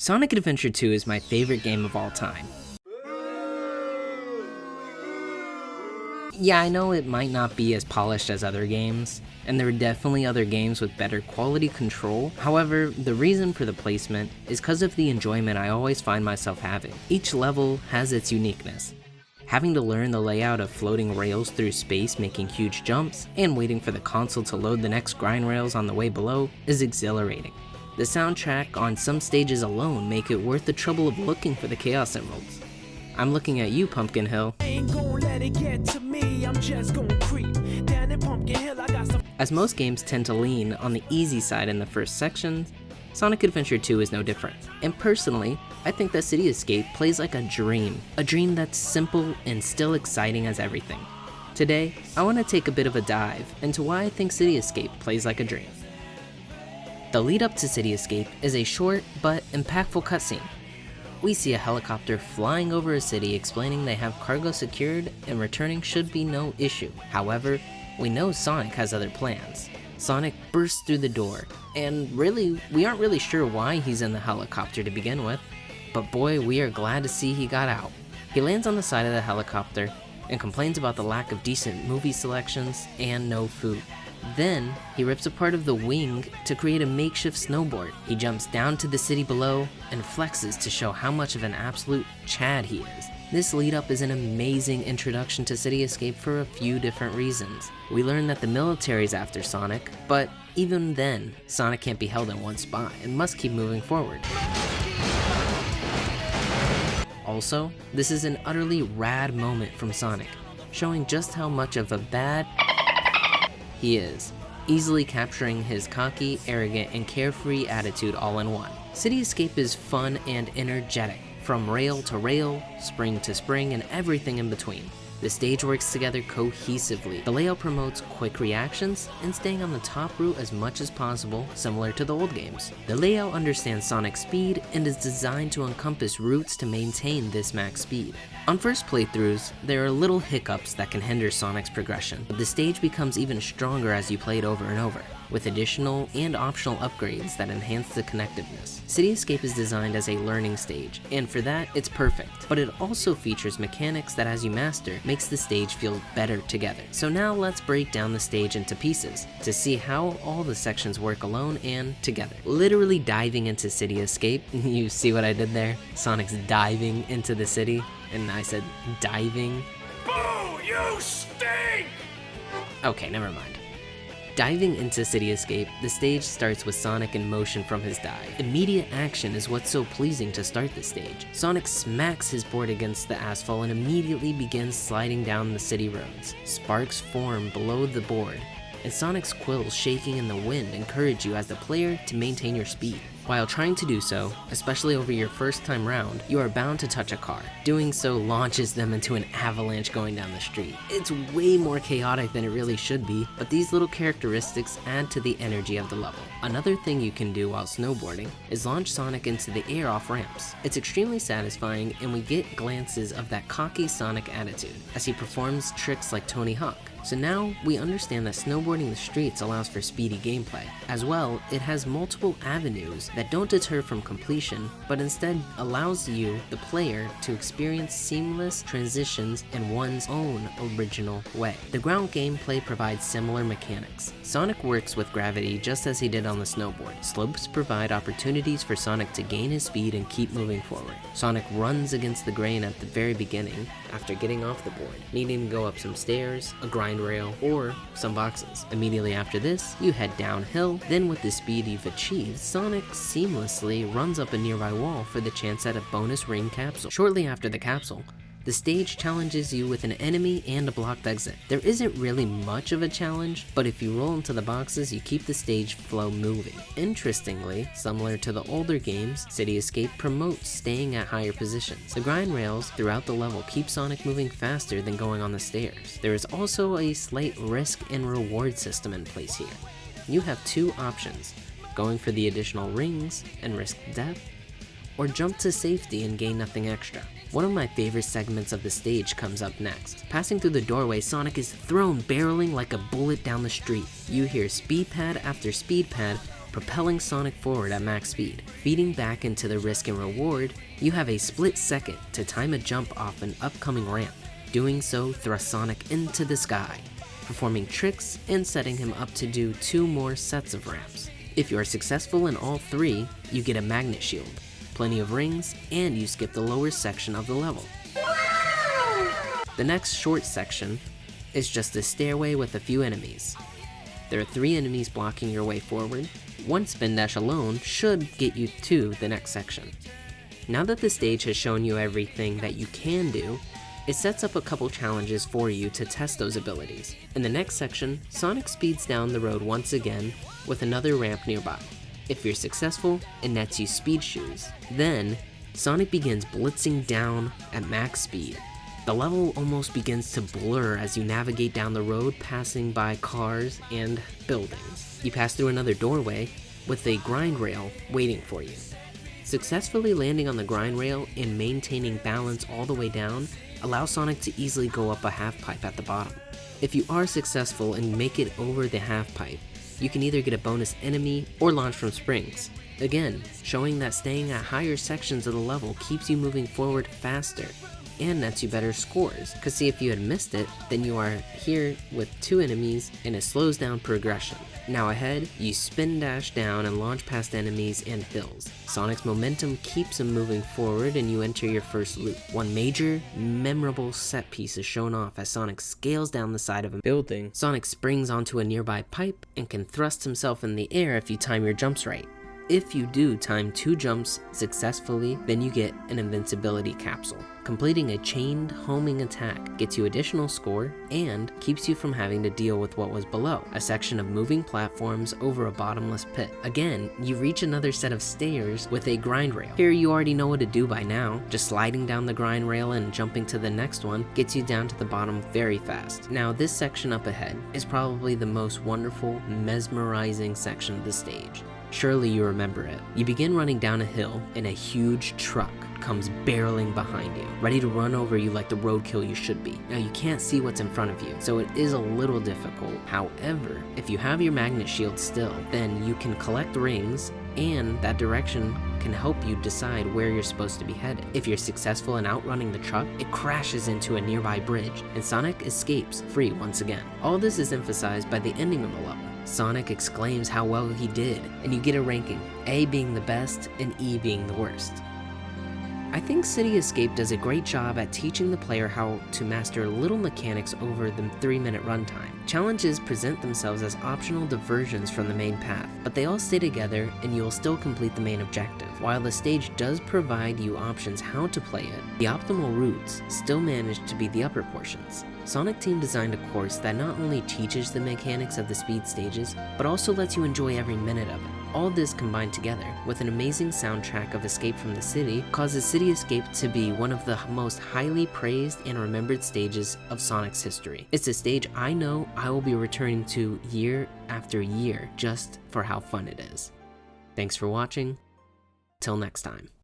Sonic Adventure 2 is my favorite game of all time. Yeah, I know it might not be as polished as other games, and there are definitely other games with better quality control. However, the reason for the placement is because of the enjoyment I always find myself having. Each level has its uniqueness. Having to learn the layout of floating rails through space making huge jumps, and waiting for the console to load the next grind rails on the way below is exhilarating. The soundtrack on some stages alone make it worth the trouble of looking for the Chaos Emeralds. I'm looking at you, Pumpkin Hill. As most games tend to lean on the easy side in the first sections, Sonic Adventure 2 is no different. And personally, I think that City Escape plays like a dream that's simple and still exciting as everything. Today, I want to take a bit of a dive into why I think City Escape plays like a dream. The lead up to City Escape is a short but impactful cutscene. We see a helicopter flying over a city explaining they have cargo secured and returning should be no issue. However, we know Sonic has other plans. Sonic bursts through the door, and really, we aren't really sure why he's in the helicopter to begin with, but boy, we are glad to see he got out. He lands on the side of the helicopter and complains about the lack of decent movie selections and no food. Then, he rips a part of the wing to create a makeshift snowboard. He jumps down to the city below and flexes to show how much of an absolute Chad he is. This lead up is an amazing introduction to City Escape for a few different reasons. We learn that the military's after Sonic, but even then, Sonic can't be held in one spot and must keep moving forward. Also, this is an utterly rad moment from Sonic, showing just how much of a bad he is, easily capturing his cocky, arrogant, and carefree attitude all in one. City Escape is fun and energetic, from rail to rail, spring to spring, and everything in between. The stage works together cohesively. The layout promotes quick reactions and staying on the top route as much as possible, similar to the old games. The layout understands Sonic's speed and is designed to encompass routes to maintain this max speed. On first playthroughs, there are little hiccups that can hinder Sonic's progression, but the stage becomes even stronger as you play it over and over, with additional and optional upgrades that enhance the connectiveness. City Escape is designed as a learning stage, and for that, it's perfect. But it also features mechanics that as you master, makes the stage feel better together. So now let's break down the stage into pieces, to see how all the sections work alone and together. Literally diving into City Escape, you see what I did there? Sonic's diving into the city, and I said diving. Boo! You stink! Okay, never mind. Diving into City Escape, the stage starts with Sonic in motion from his dive. Immediate action is what's so pleasing to start the stage. Sonic smacks his board against the asphalt and immediately begins sliding down the city roads. Sparks form below the board, and Sonic's quills shaking in the wind encourage you as the player to maintain your speed. While trying to do so, especially over your first time round, you are bound to touch a car. Doing so launches them into an avalanche going down the street. It's way more chaotic than it really should be, but these little characteristics add to the energy of the level. Another thing you can do while snowboarding is launch Sonic into the air off ramps. It's extremely satisfying, and we get glances of that cocky Sonic attitude as he performs tricks like Tony Hawk. So now we understand that snowboarding the streets allows for speedy gameplay. As well, it has multiple avenues that don't deter from completion, but instead allows you, the player, to experience seamless transitions in one's own original way. The ground gameplay provides similar mechanics. Sonic works with gravity just as he did on the snowboard. Slopes provide opportunities for Sonic to gain his speed and keep moving forward. Sonic runs against the grain at the very beginning after getting off the board, needing to go up some stairs, a grind rail, or some boxes. Immediately after this, you head downhill, then with the speed you've achieved, Sonic seamlessly runs up a nearby wall for the chance at a bonus ring capsule. Shortly after the capsule, the stage challenges you with an enemy and a blocked exit. There isn't really much of a challenge, but if you roll into the boxes, you keep the stage flow moving. Interestingly, similar to the older games, City Escape promotes staying at higher positions. The grind rails throughout the level keep Sonic moving faster than going on the stairs. There is also a slight risk and reward system in place here. You have two options: going for the additional rings and risk death, or jump to safety and gain nothing extra. One of my favorite segments of the stage comes up next. Passing through the doorway, Sonic is thrown barreling like a bullet down the street. You hear speed pad after speed pad propelling Sonic forward at max speed. Feeding back into the risk and reward, you have a split second to time a jump off an upcoming ramp. Doing so thrusts Sonic into the sky, performing tricks and setting him up to do 2 more sets of ramps. If you are successful in all 3, you get a magnet shield, plenty of rings, and you skip the lower section of the level. The next short section is just a stairway with a few enemies. There are 3 enemies blocking your way forward. 1 spin dash alone should get you to the next section. Now that the stage has shown you everything that you can do, it sets up a couple challenges for you to test those abilities. In the next section, Sonic speeds down the road once again with another ramp nearby. If you're successful, it nets you speed shoes. Then, Sonic begins blitzing down at max speed. The level almost begins to blur as you navigate down the road, passing by cars and buildings. You pass through another doorway with a grind rail waiting for you. Successfully landing on the grind rail and maintaining balance all the way down allows Sonic to easily go up a half pipe at the bottom. If you are successful and make it over the half pipe, you can either get a bonus enemy or launch from springs. Again, showing that staying at higher sections of the level keeps you moving forward faster and nets you better scores, cause see, if you had missed it, then you are here with 2 enemies and it slows down progression. Now ahead, you spin dash down and launch past enemies and hills. Sonic's momentum keeps him moving forward and you enter your first loop. One major, memorable set piece is shown off as Sonic scales down the side of a building. Sonic springs onto a nearby pipe and can thrust himself in the air if you time your jumps right. If you do time 2 jumps successfully, then you get an invincibility capsule. Completing a chained homing attack gets you additional score and keeps you from having to deal with what was below, a section of moving platforms over a bottomless pit. Again, you reach another set of stairs with a grind rail. Here you already know what to do by now. Just sliding down the grind rail and jumping to the next one gets you down to the bottom very fast. Now this section up ahead is probably the most wonderful, mesmerizing section of the stage. Surely you remember it. You begin running down a hill and a huge truck comes barreling behind you, ready to run over you like the roadkill you should be. Now you can't see what's in front of you, so it is a little difficult. However, if you have your magnet shield still, then you can collect rings and that direction can help you decide where you're supposed to be headed. If you're successful in outrunning the truck, it crashes into a nearby bridge and Sonic escapes free once again. All this is emphasized by the ending of the level. Sonic exclaims how well he did, and you get a ranking, A being the best and E being the worst. I think City Escape does a great job at teaching the player how to master little mechanics over the 3-minute runtime. Challenges present themselves as optional diversions from the main path, but they all stay together and you will still complete the main objective. While the stage does provide you options how to play it, the optimal routes still manage to be the upper portions. Sonic Team designed a course that not only teaches the mechanics of the speed stages, but also lets you enjoy every minute of it. All this combined together, with an amazing soundtrack of Escape from the City, causes City Escape to be one of the most highly praised and remembered stages of Sonic's history. It's a stage I know I will be returning to year after year just for how fun it is. Thanks for watching. Till next time.